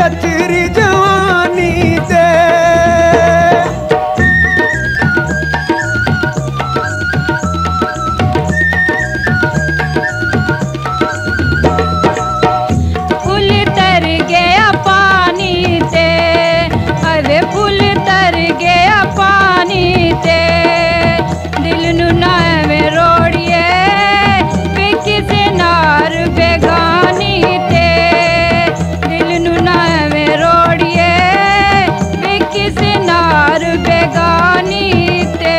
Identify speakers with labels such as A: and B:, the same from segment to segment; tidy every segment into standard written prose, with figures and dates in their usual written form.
A: अचरी जवानी ते
B: फूल तर गया पानी ते, अरे फूल तर गया पानी ते, दिल नू नावे रोड़िए वे किसे नार बेगानी ते, दिल नू नावे रोड़िए वे किसे नार बेगानी ते।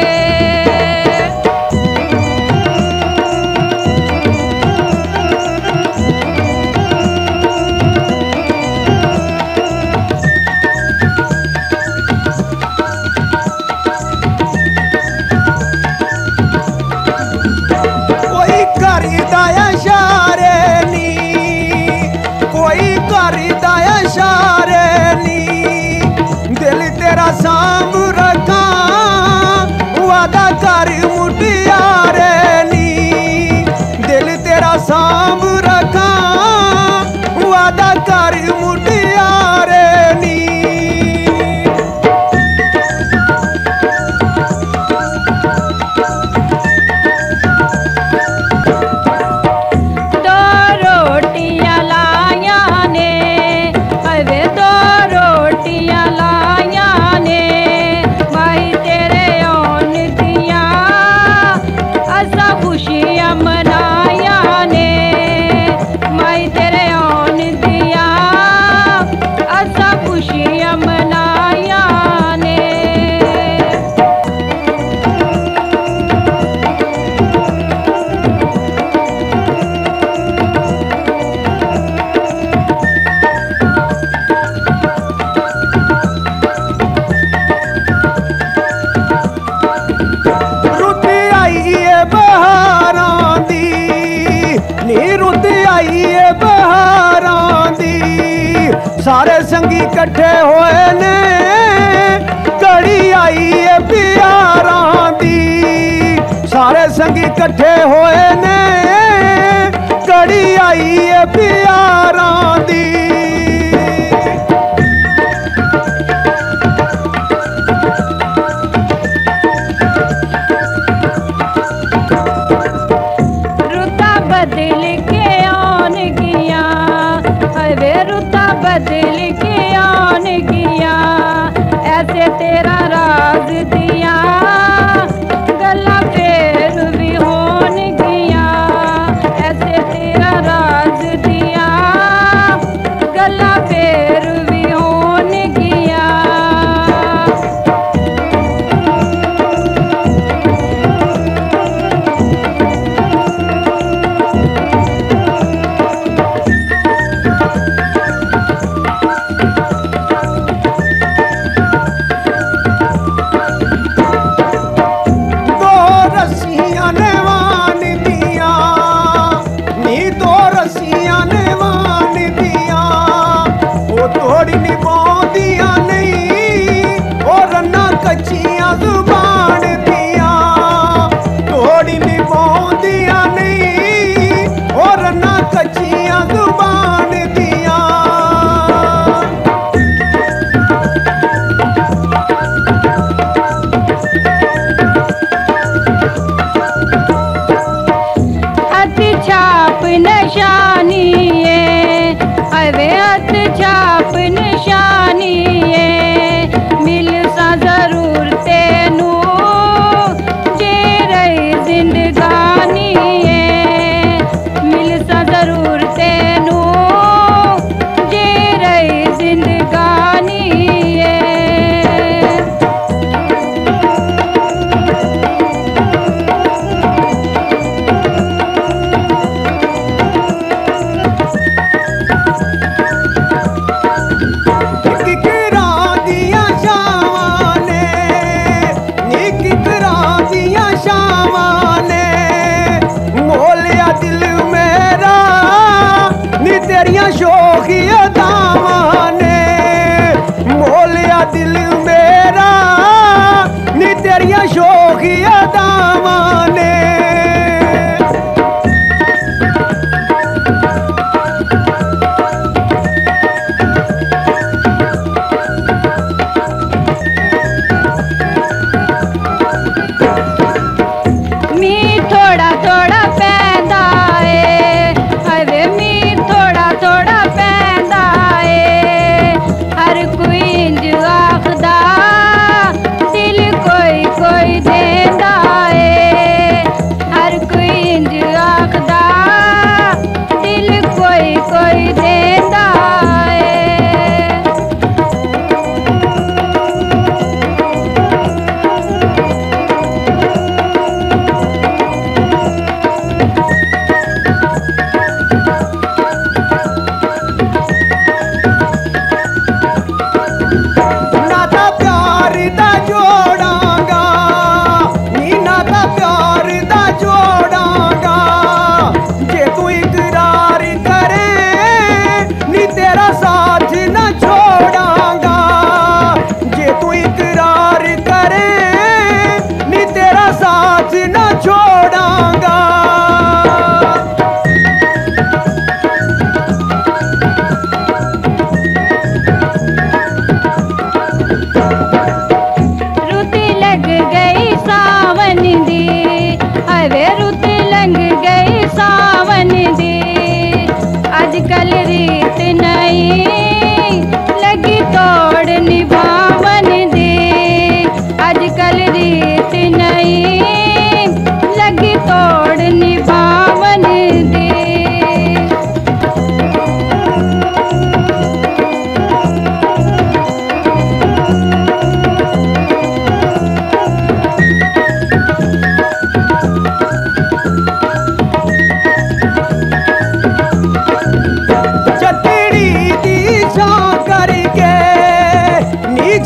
A: कोई करदा इशारे नी, कोई करदा इशारे नी, दिल तेरा सांभ रखा वादा कर मुटियारे नी, दिल तेरा सांभ रखा वादा कर मुटियारे नी।
B: दो रोटियां लाया ने, अरे दो रोटियां लाया ने, भाई तेरे औन दिया असा खुशियां मनाया ने, भाई तेरे औन दिया असा खुशियां मनाया ने।
A: रुत आई है बहारां दी, नी रुत आई है बहारां दी, सारे संगी कट्ठे होए ने, घड़ी आई है प्यारां दी, सारे संगी कट्ठे होए ने, घड़ी आई है प्यारां दी।
B: रुता बदल के आन गिया, अरे रुता बदल के आन गिया, ऐसे तेरा राज दिया गला फेर भी होन गिया, ऐसे तेरा राज दिया गला फेर भी होन गिया।
A: दो रस्सियां ने वान दिया, नी दो रस्सियां ने वान दिया, वो तोड़ी निभादियां नहीं, ओ रन्ना कच्चियां जुबान दिया, तोड़ी निभादियां नहीं, ओ रन्ना कच्चियां जुबान दिया।
B: हथ छाप निशानी है, अरे हथ छाप निशानी है, मिल सा जरूर तेनू जे रही जिंदगानी है, मिल सा जरूर तेनू जे रही जिंदगानी है।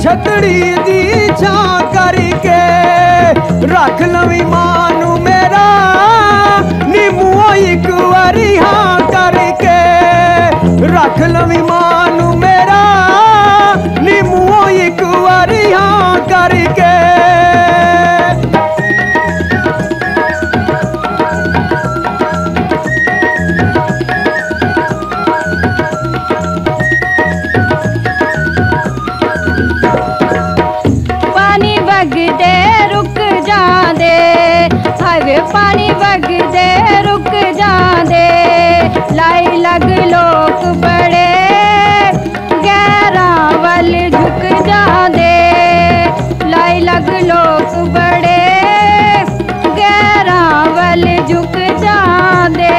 A: छतड़ी दी छां करके रख लवी मानू मेरा नी मुआ एक बारी हाँ करके रख लवी मानू मेरा नी मुआ एक बारी हाँ करके
B: पानी बगदे रुक जांदे लाई लग लोग बड़े गहरा वल झुक जांदे लाई लग लोग बड़े गहरा वल झुक जांदे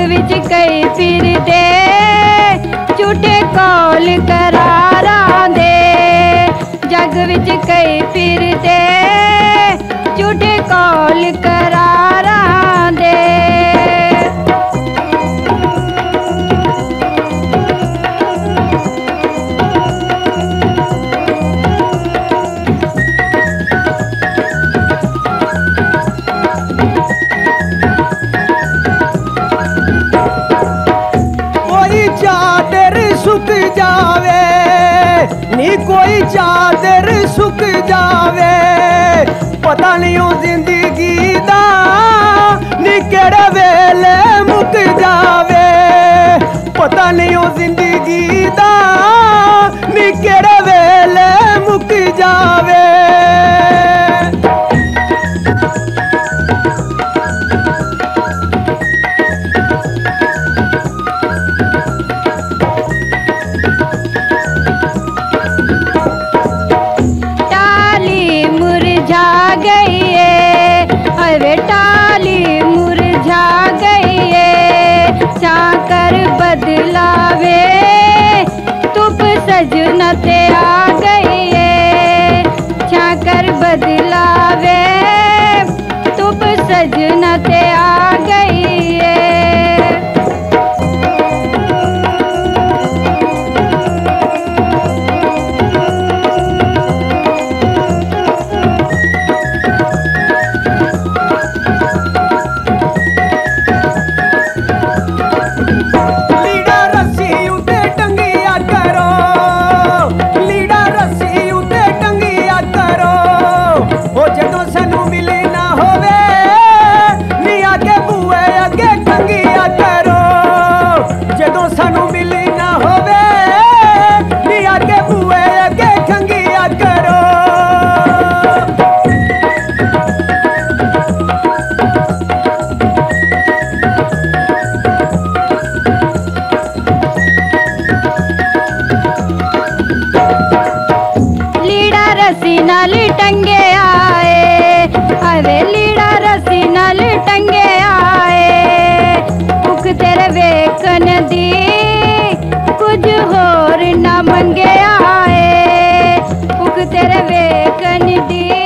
B: विच कई फिर दे झूठे कौल करारा दे जग विच कई फिर दे झूठे कौल करारा दे
A: नी कोई चादर सुख जावे पता नहीं हो जिंदगी दा नी केड़े वेले मुक जावे पता नहीं हो जिंदगी दा नी केड़े वेले मुक जावे
B: बदलावे तुप सजना ते आ गई है छाकर बदलावे तुप सजना ते आ गई है नाल टंगे आए अरे लीड़ा रसी नाल टंगे आए भुख तेरे वेखन दी कुछ होर ना मंगे आए भुख तेरे वेखन दी